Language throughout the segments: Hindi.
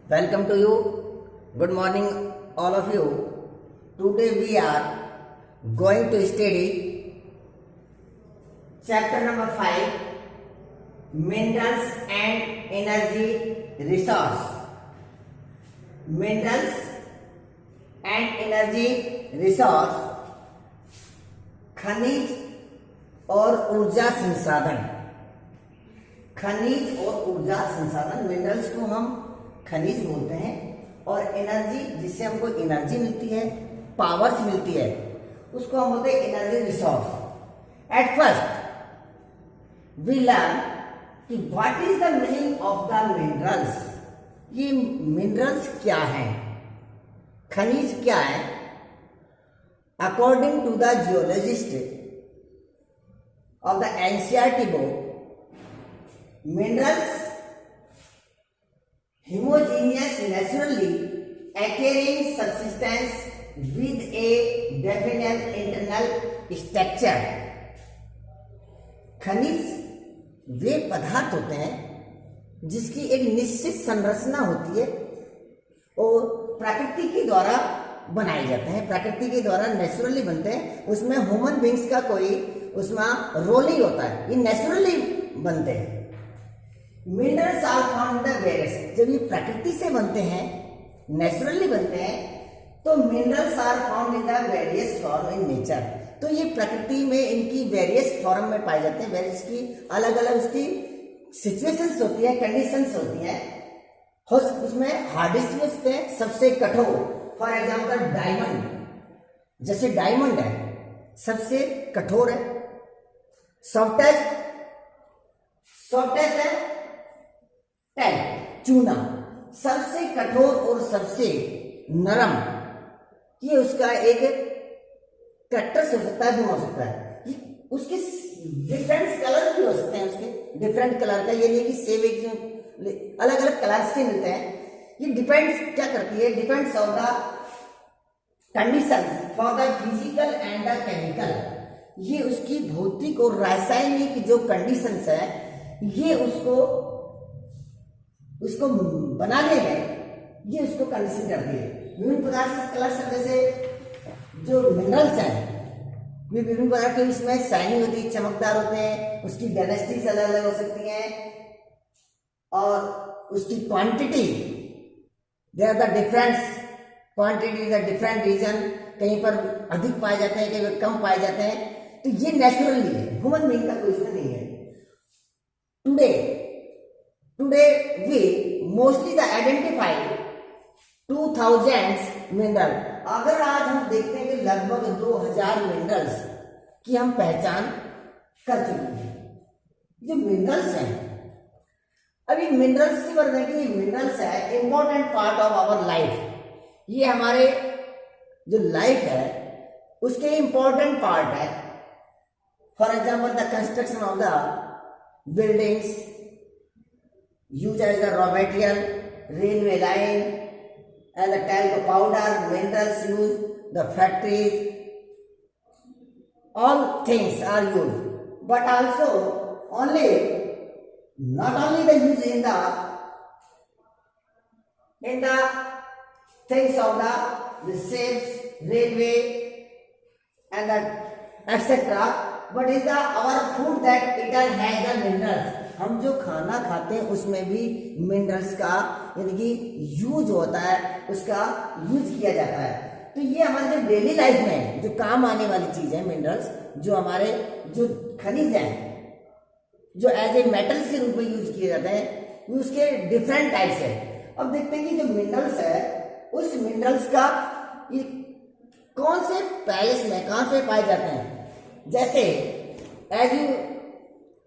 Welcome to you. Good morning, all of you. Today we are going to study chapter number 5, Minerals and Energy Resource. Minerals and Energy Resource, खनिज और ऊर्जा संसाधन। खनिज और ऊर्जा संसाधन, मिनरल्स को हम खनिज बोलते हैं और एनर्जी, जिससे हमको एनर्जी मिलती है, पावर्स मिलती है, उसको हम बोलते हैं energy resource. At first we learn कि what is the meaning of the minerals. ये मिनरल्स क्या है, खनिज क्या है। According to the geologist of the NCERT book, minerals homogeneous naturally occurring substance with a definite internal structure। खनिज वे पदार्थ होते हैं जिसकी एक निश्चित संरचना होती है और प्रकृति के द्वारा बनाए जाते हैं, प्रकृति के द्वारा नेचुरली बनते हैं। उसमें ह्यूमन बींग्स का कोई उसमें रोल ही होता है, ये नेचुरली बनते हैं। Minerals are found the various, जब ये प्रकृति से बनते हैं, नेचुरली बनते हैं, तो minerals are found in the various form in nature. तो ये प्रकृति में इनकी वेरियस फॉर्म में पाए जाते हैं। वेरियस की अलग अलग उसकी सिचुएशंस होती है, कंडीशंस होती हैं। उसमें हार्डेस्ट में होते हैं, सबसे कठोर। फॉर एग्जाम्पल डायमंड, जैसे डायमंड है सबसे कठोर है। सॉफ्टेस्ट है टैल, चूना, सबसे कठोर और सबसे नरम। ये उसका एक कैरेक्टर हो सकता है, गुण हो सकता है। उसके डिफरेंट कलर भी हो सकते हैं, उसके डिफरेंट कलर का। ये नहीं कि सेम एक, अलग अलग कलर्स के मिलते हैं। ये डिपेंड्स क्या करती है, depends on the conditions for the physical and the chemical. ये उसकी भौतिक और रासायनिक जो कंडीशंस है, ये उसको बनाने में ये उसको कंडीशन करती है। विभिन्न प्रकार से कलर्स, जैसे जो मिनरल्स हैं ये विभिन्न प्रकार के, इसमें शाइनिंग होती है, चमकदार होते हैं, उसकी डेंसिटीज अलग अलग हो सकती हैं और उसकी quantity, there are the difference quantity in the different region. कहीं पर अधिक पाए जाते हैं, कहीं पर कम पाए जाते हैं। तो ये नेचुरली है, ह्यूमन बीइंग का कोई इसमें नहीं है। Today we mostly the identify 2000 mineral. अगर आज हम देखते हैं कि लगभग 2000 मिनरल्स की हम पहचान कर चुके हैं। जो मिनरल्स हैं, अभी मिनरल्स की बात है कि मिनरल्स है important part of our life. ये हमारे जो लाइफ है उसके इंपॉर्टेंट पार्ट है। For example the construction of the buildings use as the raw material, railway line and the talc powder, minerals use the factories, all things are use, but also only not only the use in the things of the ships, railway and the etc, but is the our food that it has the minerals। हम जो खाना खाते हैं उसमें भी मिनरल्स का यानी कि यूज होता है, उसका यूज किया जाता है। तो ये हमारे जो डेली लाइफ में जो काम आने वाली चीज है, मिनरल्स जो हमारे जो खनिज हैं, जो एज ए मेटल के रूप में यूज किए जाते हैं, उसके डिफरेंट टाइप्स है। अब देखते हैं कि जो मिनरल्स है, उस मिनरल्स का ये कौन से पैलेस में कहां से पाए जाते हैं। जैसे as you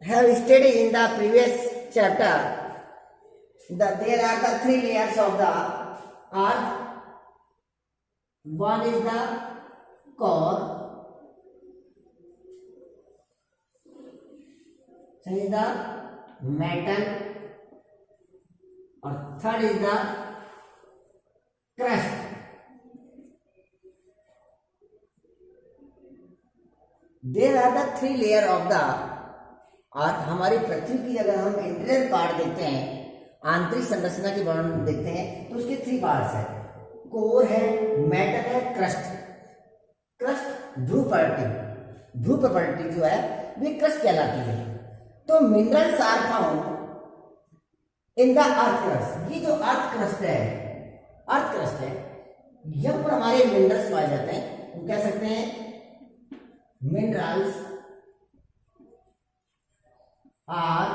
have study in the previous chapter, there are the 3 layers of the earth. One is the core, is the metal, और third is the crust। There are the 3 layer of the अर्थ। हमारी पृथ्वी की अगर हम इंटीरियर पार्ट देखते हैं, आंतरिक संरचना के वर्णन देखते हैं तो उसके 3 पार्ट्स है, कोर है, मेटल है, क्रस्ट। क्रस्ट ध्रुव प्रॉपर्टी जो है वे क्रस्ट कहलाती है। तो minerals are found in the earth crust. ये जो अर्थ क्रस्ट है यहाँ पर हमारे मिनरल्स पाए जाते हैं। हम कह सकते हैं minerals are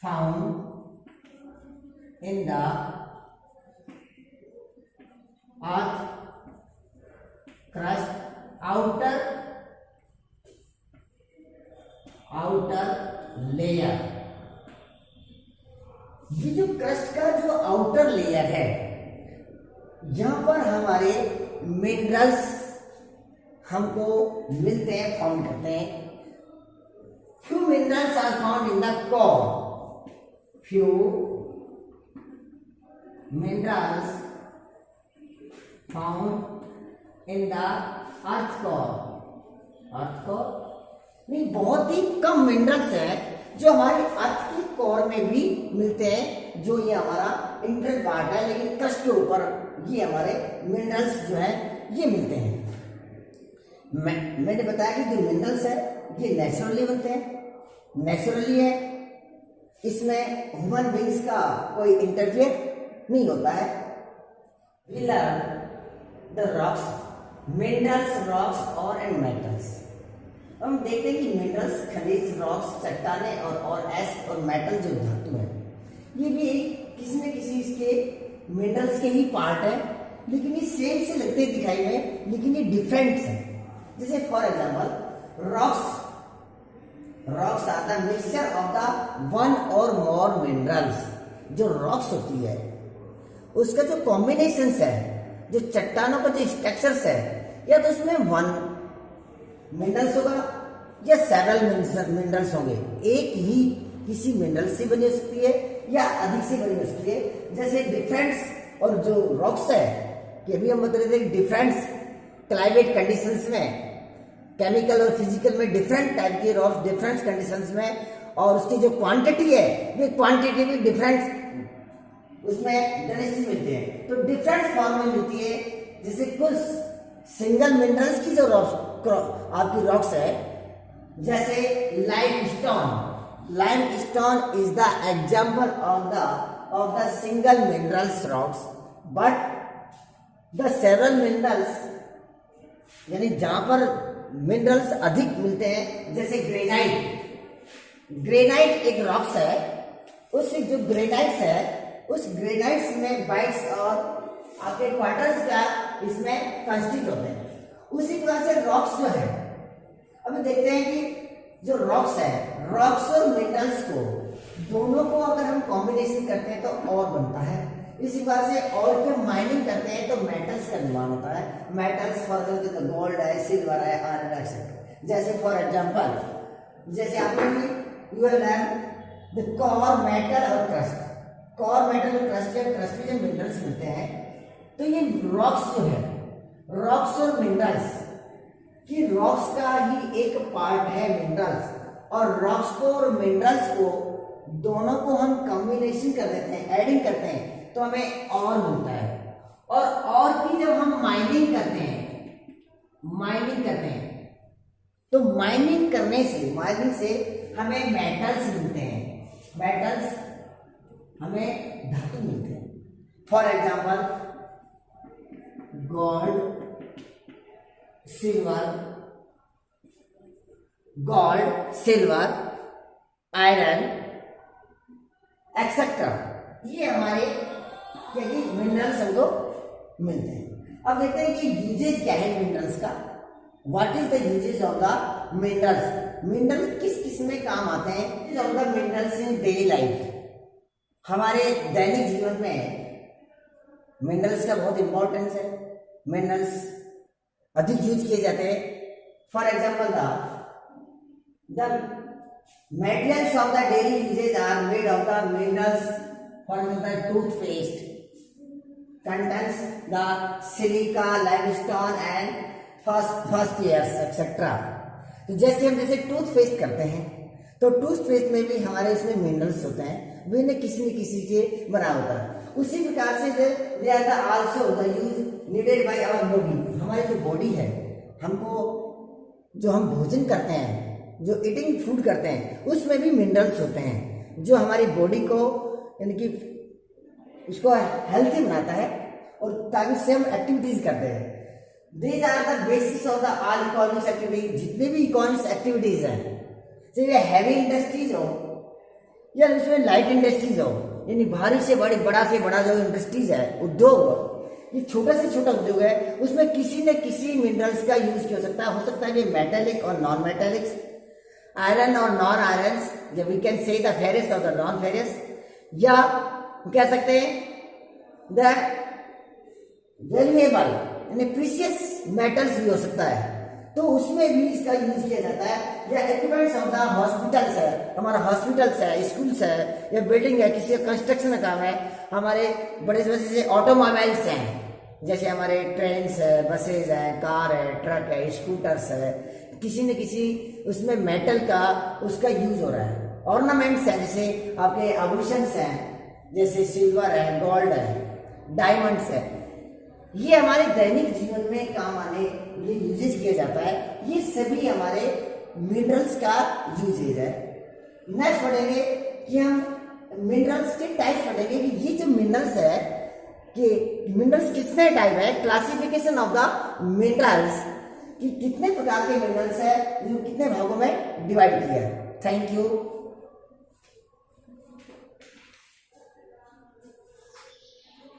found in the earth crust outer layer. ये जो क्रस्ट का जो आउटर लेयर है यहां पर हमारे मिनरल्स हमको मिलते हैं, फाउंड करते हैं। Few minerals are found in the core. Few minerals found in the earth core नहीं, बहुत ही कम मिनरल्स हैं जो हमारे अर्थ की कोर में भी मिलते हैं, जो ये हमारा इंटरनल पार्ट है, लेकिन क्रस्ट के ऊपर ये हमारे मिनरल्स जो है ये मिलते हैं। मैंने बताया कि जो मिनरल्स है ये नेचुरली बनते हैं, नेचुरली है, इसमें ह्यूमन बींग्स का कोई इंटरफेयर नहीं होता है। We learn the rocks, minerals, rocks और एंड मेटल्स। हम देखते हैं कि मिनरल्स, खनिज, रॉक्स, चट्टाने और एस और मेटल जो धातु है ये भी किसी न किसी इसके मिनरल्स के ही पार्ट है, लेकिन ये सेम से लगते दिखाई में, लेकिन ये डिफरेंट है। जैसे for example rocks are the mixture of the one और मोर मिनरल्स। जो रॉक्स होती है उसका जो कॉम्बिनेशंस है, जो चट्टानों का जो स्ट्रक्चर्स है, या तो उसमें 1 मिनरल्स होगा या सेवरल मिनरल्स होंगे। एक ही किसी मिनरल से बनी हो सकती है या अधिक से बनी हो सकती है। जैसे डिफरेंट्स और जो रॉक्स है कि अभी हम बता रहे थे डिफरेंट्स क्लाइमेट कंडीशंस में, केमिकल और फिजिकल में डिफरेंट टाइप के रॉक्स डिफरेंट कंडीशंस में, और उसकी जो क्वांटिटी है वो क्वांटिटी भी डिफरेंट उसमें डेंसिटी मिलती है, तो डिफरेंट फॉर्म में मिलती है। जैसे कुछ सिंगल मिनरल्स की जो आपकी रॉक्स है, जैसे limestone is the example of the single minerals rocks, but the several minerals, यानी जहां पर मिनरल्स अधिक मिलते हैं, जैसे ग्रेनाइट एक रॉक्स है, उस जो ग्रेनाइट्स है उस ग्रेनाइट्स में बाइट्स और आपके क्वार्टर्स का इसमें कंस्टिट्यूट होते हैं। उसी प्रकार से रॉक्स जो है, अभी देखते हैं कि जो रॉक्स है, रॉक्स और मिनरल्स को दोनों को अगर हम कॉम्बिनेशन करते हैं तो और बनता है। इसी प्रकार से और के माइनिंग करते हैं तो मेटल्स का निर्माण होता है। मेटल्स फॉर एग्जाम्पल गोल्ड है, सिल्वर है, आयरन एक्सेट्रा। जैसे फॉर एग्जाम्पल जैसे आपने you have learn the core, metal और क्रस्ट। कोर, मेटल और क्रस्ट में जो मिनरल्स मिलते हैं, तो ये रॉक्स जो है, रॉक्स और मिनरल्स कि रॉक्स का ही एक पार्ट है मिनरल्स, और रॉक्स को और मिनरल्स को दोनों को हम कॉम्बिनेशन कर देते हैं, एडिंग करते हैं, तो हमें और मिलता है। और की जब हम माइनिंग करते हैं तो माइनिंग से हमें मेटल्स मिलते हैं, मेटल्स हमें धातु मिलते हैं। For example gold, silver, iron etcetera, ये हमारे मिनरल्स हमको मिलते हैं। अब देखते हैं कि यूजेज क्या है मिनरल्स का। What is the usages of the minerals? Minerals किस किस में काम आते हैं? Of the minerals in daily life, हमारे दैनिक जीवन में मिनरल्स का बहुत इंपॉर्टेंस है। मिनरल्स अधिक यूज किए जाते हैं। For example the materials of the daily uses are made of the minerals. For example, toothpaste contains the silica, limestone and phosphorus etc. तो जैसे हम टूथपेस्ट करते हैं तो टूथपेस्ट में भी हमारे इसमें मिनरल्स होते हैं, वे न किसी से बना होता है। उसी प्रकार से they are the also the use needed by our body. हमारी जो बॉडी है, हमको जो हम भोजन करते हैं, जो ईटिंग फूड करते हैं, उसमें भी मिनरल्स होते हैं जो हमारी बॉडी को यानी कि उसको हेल्थी बनाता है और ताकि से हम एक्टिविटीज करते हैं। These are the basis of the all economic activities। जितने भी इकोनॉमिक एक्टिविटीज हैं, चाहे हैवी इंडस्ट्रीज हो या उसमें लाइट इंडस्ट्रीज हो, यानी भारी से बड़ा से बड़ा जो इंडस्ट्रीज है, उद्योग, ये छोटा से छोटा उद्योग है, उसमें किसी न किसी मिनरल्स का यूज किया हो सकता है कि मेटेलिक और नॉन मेटेलिक्स, आयरन और नॉन आयरन, या we can say the ferrous और द नॉन फेरस, या कह सकते हैं द वैल्यूएबल यानी प्रीशियस मेटल्स भी हो सकता है, तो उसमें भी इसका यूज किया जाता है। या इक्विपमेंट्स ऑफ द हॉस्पिटल्स है, हमारा हॉस्पिटल्स है, स्कूल्स है, या बिल्डिंग है, किसी का कंस्ट्रक्शन का काम है, हमारे बड़े से ऑटोमोबाइल्स हैं, जैसे हमारे ट्रेन है, बसेज है, कार है, ट्रक है, स्कूटर्स है, किसी न किसी उसमें मेटल का उसका यूज हो रहा है। ऑर्नामेंट्स है, जैसे आपके आभूषण हैं, जैसे सिल्वर है, गोल्ड है, डायमंड्स है, ये हमारे दैनिक जीवन में काम आने ये यूजेज किया जाता है। ये सभी हमारे मिनरल्स का यूजेज है। नेक्स्ट पढ़ेंगे कि हम मिनरल्स के टाइप्स पढ़ेंगे कि ये जो मिनरल्स है कि मिनरल्स कितने टाइप है, क्लासिफिकेशन ऑफ द मिनरल्स कि कितने प्रकार के मिनरल्स है, जो कितने भागों में डिवाइड किया है। Thank you.